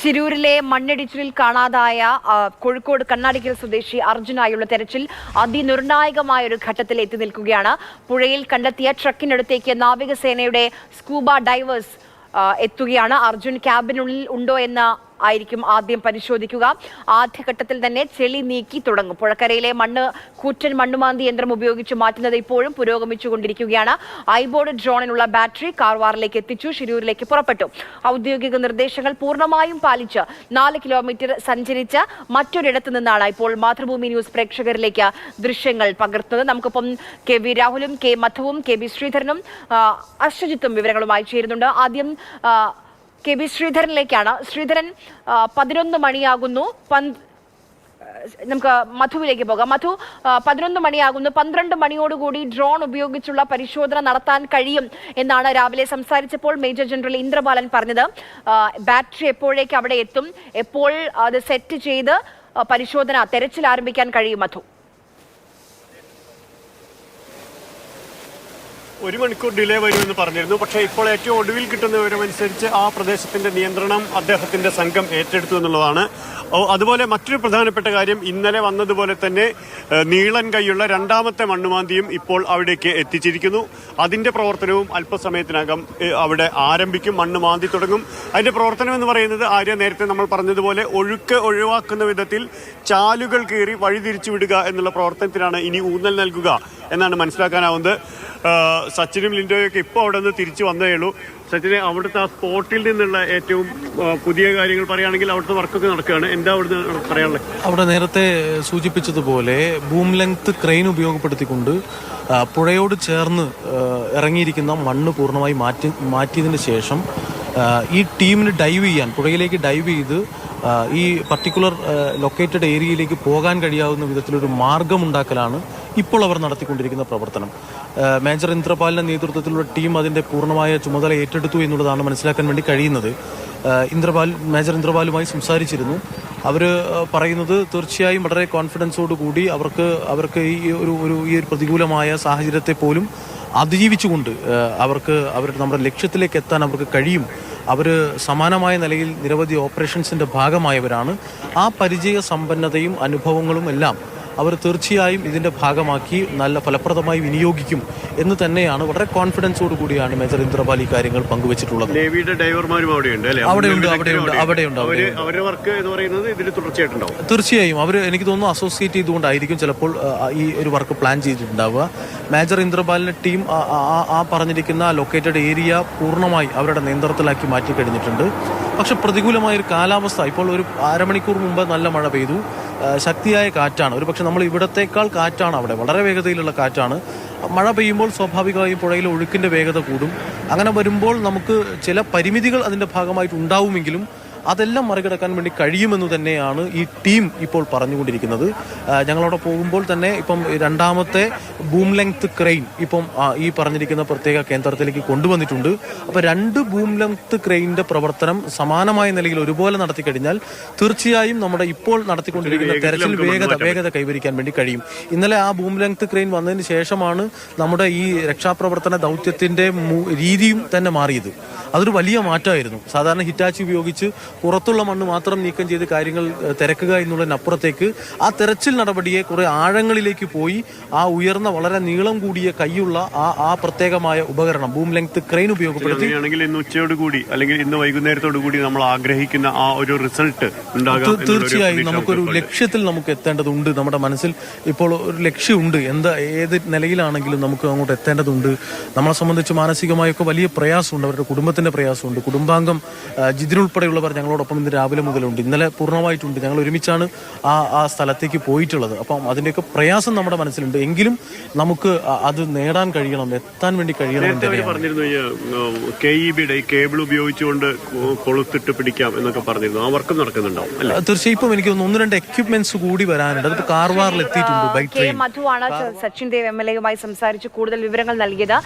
ശിരൂരിലെ മണ്ണിടിച്ചിലിൽ കാണാതായ കോഴിക്കോട് കണ്ണാടിക്കൽ സ്വദേശി അർജുനായുള്ള തെരച്ചിൽ അതിനിർണായകമായ ഒരു ഘട്ടത്തിൽ എത്തി നിൽക്കുകയാണ്. പുഴയിൽ കണ്ടെത്തിയ ട്രക്കിനടുത്തേക്ക് നാവികസേനയുടെ സ്കൂബ ഡൈവേഴ്സ് എത്തുകയാണ്. അർജുൻ ക്യാബിനുള്ളിൽ ഉണ്ടോ എന്ന് ആയിരിക്കും ആദ്യം പരിശോധിക്കുക. ആദ്യഘട്ടത്തിൽ തന്നെ ചെളി നീക്കി തുടങ്ങും. പുഴക്കരയിലെ കൂറ്റൻ മണ്ണുമാന്തി യന്ത്രം ഉപയോഗിച്ച് മാറ്റുന്നത് ഇപ്പോഴും പുരോഗമിച്ചുകൊണ്ടിരിക്കുകയാണ്. ഐബോർഡ് ഡ്രോണിനുള്ള ബാറ്ററി കാർവാറിലേക്ക് എത്തിച്ചു. ശിരൂരിലേക്ക് പുറപ്പെട്ടു. ഔദ്യോഗിക നിർദ്ദേശങ്ങൾ പൂർണ്ണമായും പാലിച്ച് 4 കിലോമീറ്റർ സഞ്ചരിച്ച് മറ്റൊരിടത്ത് നിന്നാണ് ഇപ്പോൾ മാതൃഭൂമി ന്യൂസ് പ്രേക്ഷകരിലേക്ക് ദൃശ്യങ്ങൾ പകർത്തുന്നത്. നമുക്കിപ്പം കെ വി രാഹുലും കെ മധുവും കെ ബി ശ്രീധരനും അശ്വജിത്തും വിവരങ്ങളുമായി ചേരുന്നുണ്ട്. ആദ്യം കെ ബി ശ്രീധരനിലേക്കാണ്. ശ്രീധരൻ, 11 മണിയാകുന്നു. നമുക്ക് മധുവിലേക്ക് പോകാം. മധു, 11 മണിയാകുന്നു. 12 മണിയോടുകൂടി ഡ്രോൺ ഉപയോഗിച്ചുള്ള പരിശോധന നടത്താൻ കഴിയും എന്നാണ് രാവിലെ സംസാരിച്ചപ്പോൾ മേജർ ജനറൽ ഇന്ദ്രബാലൻ പറഞ്ഞത്. ബാറ്ററി എപ്പോഴേക്ക് അവിടെ എത്തും? എപ്പോൾ അത് സെറ്റ് ചെയ്ത് തെരച്ചിൽ ആരംഭിക്കാൻ കഴിയും മധു? 1 മണിക്കൂർ ഡിലേ വരുമെന്ന് പറഞ്ഞിരുന്നു. പക്ഷേ ഇപ്പോൾ ഏറ്റവും ഒടുവിൽ കിട്ടുന്ന വിവരമനുസരിച്ച് ആ പ്രദേശത്തിന്റെ നിയന്ത്രണം അദ്ദേഹത്തിന്റെ സംഘം ഏറ്റെടുത്തു എന്നുള്ളതാണ്. അതുപോലെ മറ്റൊരു പ്രധാനപ്പെട്ട കാര്യം, ഇന്നലെ വന്നതുപോലെ തന്നെ നീളൻ കൈയുള്ള 2ാമത്തെ മണ്ണുമാന്തിയും ഇപ്പോൾ അവിടേക്ക് എത്തിച്ചിരിക്കുന്നു. അതിന്റെ പ്രവർത്തനവും അല്പസമയത്തിനകം അവിടെ ആരംഭിക്കും. മണ്ണുമാന്തി തുടങ്ങും. അതിന്റെ പ്രവർത്തനം എന്ന് പറയുന്നത് നേരത്തെ നമ്മൾ പറഞ്ഞതുപോലെ ഒഴുക്ക് ഒഴിവാക്കുന്ന വിധത്തിൽ ചാലുകൾ കീറി വഴിതിരിച്ചു വിടുക എന്നുള്ള പ്രവർത്തനത്തിനാണ് ഇനി ഊന്നൽ നൽകുക എന്നാണ് മനസ്സിലാക്കാനാവുന്നത്. സച്ചിനും ലിൻഡോയൊക്കെ ഇപ്പോൾ അവിടെ നിന്ന് തിരിച്ചു വന്നേ ഉള്ളൂ. സച്ചിനെ, അവിടുത്തെ ആ സ്പോട്ടിൽ നിന്നുള്ള ഏറ്റവും പുതിയ കാര്യങ്ങൾ പറയുകയാണെങ്കിൽ അവിടുത്തെ വർക്കൊക്കെ നടക്കുകയാണ്. എന്താ അവിടുന്ന് പറയാനുള്ളത്? അവിടെ നേരത്തെ സൂചിപ്പിച്ചതുപോലെ ബൂം ലെങ്ത് ക്രെയിൻ ഉപയോഗപ്പെടുത്തിക്കൊണ്ട് പുഴയോട് ചേർന്ന് ഇറങ്ങിയിരിക്കുന്ന മണ്ണ് പൂർണ്ണമായി മാറ്റിയതിന് ശേഷം ഈ ടീമിന് പുഴയിലേക്ക് ഡൈവ് ചെയ്ത് ഈ പർട്ടിക്കുലർ ലൊക്കേറ്റഡ് ഏരിയയിലേക്ക് പോകാൻ കഴിയാവുന്ന വിധത്തിലൊരു മാർഗമുണ്ടാക്കലാണ് ഇപ്പോൾ അവർ നടത്തിക്കൊണ്ടിരിക്കുന്ന പ്രവർത്തനം. മേജർ ഇന്ദ്രപാലിന്റെ നേതൃത്വത്തിലുള്ള ടീം അതിന്റെ പൂർണ്ണമായ ചുമതല ഏറ്റെടുത്തു എന്നുള്ളതാണ് മനസ്സിലാക്കാൻ വേണ്ടി കഴിയുന്നത്. മേജർ ഇന്ദ്രപാലുമായി സംസാരിച്ചിരുന്നു. അവർ പറയുന്നത് തീർച്ചയായും വളരെ കോൺഫിഡൻസോട് കൂടി അവർക്ക് ഈ ഒരു പ്രതികൂലമായ സാഹചര്യത്തെ പോലും അതിജീവിച്ചുകൊണ്ട് നമ്മുടെ ലക്ഷ്യത്തിലേക്ക് എത്താൻ അവർക്ക് കഴിയും. അവർ സമാനമായ നിലയിൽ നിരവധി ഓപ്പറേഷൻസിന്റെ ഭാഗമായവരാണ്. ആ പരിചയ സമ്പന്നതയും അനുഭവങ്ങളും എല്ലാം അവർ തീർച്ചയായും ഇതിന്റെ ഭാഗമാക്കി നല്ല ഫലപ്രദമായി വിനിയോഗിക്കും എന്ന് തന്നെയാണ് വളരെ കോൺഫിഡൻസോട് കൂടിയാണ് മേജർ ഇന്ദ്രപാൽ ഈ കാര്യങ്ങൾ പങ്കുവച്ചിട്ടുള്ളത്. നേവിയുടെ ഡൈവർമാരും തീർച്ചയായും എനിക്ക് തോന്നുന്നു അസോസിയേറ്റ് ചെയ്തുകൊണ്ടായിരിക്കും ചിലപ്പോൾ ഈ ഒരു വർക്ക് പ്ലാൻ ചെയ്തിട്ടുണ്ടാവുക. മേജർ ഇന്ദ്രപാലിന്റെ ടീം ആ പറഞ്ഞിരിക്കുന്ന ലൊക്കേറ്റഡ് ഏരിയ പൂർണ്ണമായി അവരുടെ നിയന്ത്രണത്തിലാക്കി മാറ്റി കഴിഞ്ഞിട്ടുണ്ട്. പക്ഷെ പ്രതികൂലമായ ഒരു കാലാവസ്ഥ, ഇപ്പോൾ ഒരു അരമണിക്കൂർ മുമ്പ് നല്ല മഴ പെയ്തു, ശക്തിയായ കാറ്റാണ്. ഒരു പക്ഷെ നമ്മൾ ഇവിടത്തേക്കാൾ കാറ്റാണ് അവിടെ, വളരെ വേഗതയിലുള്ള കാറ്റാണ്. മഴ പെയ്യുമ്പോൾ സ്വാഭാവികമായും പുഴയിലെ ഒഴുക്കിന്റെ വേഗത കൂടും. അങ്ങനെ വരുമ്പോൾ നമുക്ക് ചില പരിമിതികൾ അതിന്റെ ഭാഗമായിട്ട് ഉണ്ടാവുമെങ്കിലും അതെല്ലാം മറികടക്കാൻ വേണ്ടി കഴിയുമെന്ന് തന്നെയാണ് ഈ ടീം ഇപ്പോൾ പറഞ്ഞുകൊണ്ടിരിക്കുന്നത്. ഞങ്ങളവിടെ പോകുമ്പോൾ തന്നെ ഇപ്പം 2ാമത്തെ ബൂം ലെങ്ത് ക്രെയിൻ ഇപ്പം ഈ പറഞ്ഞിരിക്കുന്ന പ്രത്യേക കേന്ദ്രത്തിലേക്ക് കൊണ്ടുവന്നിട്ടുണ്ട്. അപ്പോൾ 2 ബൂം ലെങ്ത് ക്രെയിനിന്റെ പ്രവർത്തനം സമാനമായ നിലയിൽ ഒരുപോലെ നടത്തി കഴിഞ്ഞാൽ തീർച്ചയായും നമ്മുടെ ഇപ്പോൾ നടത്തിക്കൊണ്ടിരിക്കുന്ന തെരച്ചിൽ വേഗത കൈവരിക്കാൻ വേണ്ടി കഴിയും. ഇന്നലെ ആ ബൂം ലെങ്ത് ക്രെയിൻ വന്നതിന് ശേഷമാണ് നമ്മുടെ ഈ രക്ഷാപ്രവർത്തന ദൗത്യത്തിന്റെ രീതിയും തന്നെ മാറിയത്. അതൊരു വലിയ മാറ്റമായിരുന്നു. സാധാരണ ഹിറ്റാച്ചി ഉപയോഗിച്ച് പുറത്തുള്ള മണ്ണ് മാത്രം നീക്കം ചെയ്ത് കാര്യങ്ങൾ തിരക്കുക എന്നുള്ളതിനപ്പുറത്തേക്ക് ആ തെരച്ചിൽ നടപടിയെ കുറെ ആഴങ്ങളിലേക്ക് പോയി ആ ഉയർന്ന വളരെ നീളം കൂടിയ കൈയുള്ള ആ പ്രത്യേകമായ ഉപകരണം ബൂം ലെങ്ത് ക്രെയിൻ ഉപയോഗപ്പെടുത്തി ഇന്ന് ഉച്ചയോടുകൂടി അല്ലെങ്കിൽ ഇന്ന് വൈകുന്നേരത്തോടു കൂടി നമ്മൾ ആഗ്രഹിക്കുന്ന ആ ഒരു റിസൾട്ട് ഉണ്ടാകും. തീർച്ചയായും നമുക്കൊരു ലക്ഷ്യത്തിൽ നമുക്ക് എത്തേണ്ടതുണ്ട്. നമ്മുടെ മനസ്സിൽ ഇപ്പോൾ ഒരു ലക്ഷ്യമുണ്ട്. ഏത് നിലയിലാണെങ്കിലും നമുക്ക് അങ്ങോട്ട് എത്തേണ്ടതുണ്ട്. നമ്മളെ സംബന്ധിച്ച് മാനസികമായൊക്കെ വലിയ പ്രയാസമുണ്ട്. അവരുടെ കുടുംബത്തിന്റെ പ്രയാസമുണ്ട്. കുടുംബാംഗം ജിതിനുൾപ്പെടെയുള്ളവർ ഞങ്ങളോടൊപ്പം ഇന്ന് രാവിലെ മുതലുണ്ട്. ഇന്നലെ പൂർണ്ണമായിട്ടുണ്ട്. ഞങ്ങൾ ഒരുമിച്ചാണ് ആ സ്ഥലത്തേക്ക് പോയിട്ടുള്ളത്. അപ്പം അതിന്റെയൊക്കെ പ്രയാസം നമ്മുടെ മനസ്സിലുണ്ട്. എങ്കിലും നമുക്ക് അത് നേടാൻ കഴിയണം, എത്താൻ വേണ്ടി കഴിയണം. പറഞ്ഞിരുന്നു KEBയുടെ കേബിൾ ഉപയോഗിച്ചുകൊണ്ട് കൊളുത്തിട്ട് പിടിക്കാം എന്നൊക്കെ പറഞ്ഞിരുന്നു. ആ വർക്കും നടക്കുന്നുണ്ടാവും. തീർച്ചയായും ഇപ്പം എനിക്ക് 1-2 എക്യുപ്മെന്റ്സ് കൂടി വരാനുണ്ട്. അത് കാർവാറിൽ എത്തിയിട്ടുണ്ട്. മധുവാണ് സച്ചിൻ ദേവ് MLA യുമായി സംസാരിച്ച് കൂടുതൽ വിവരങ്ങൾ നൽകിയത്.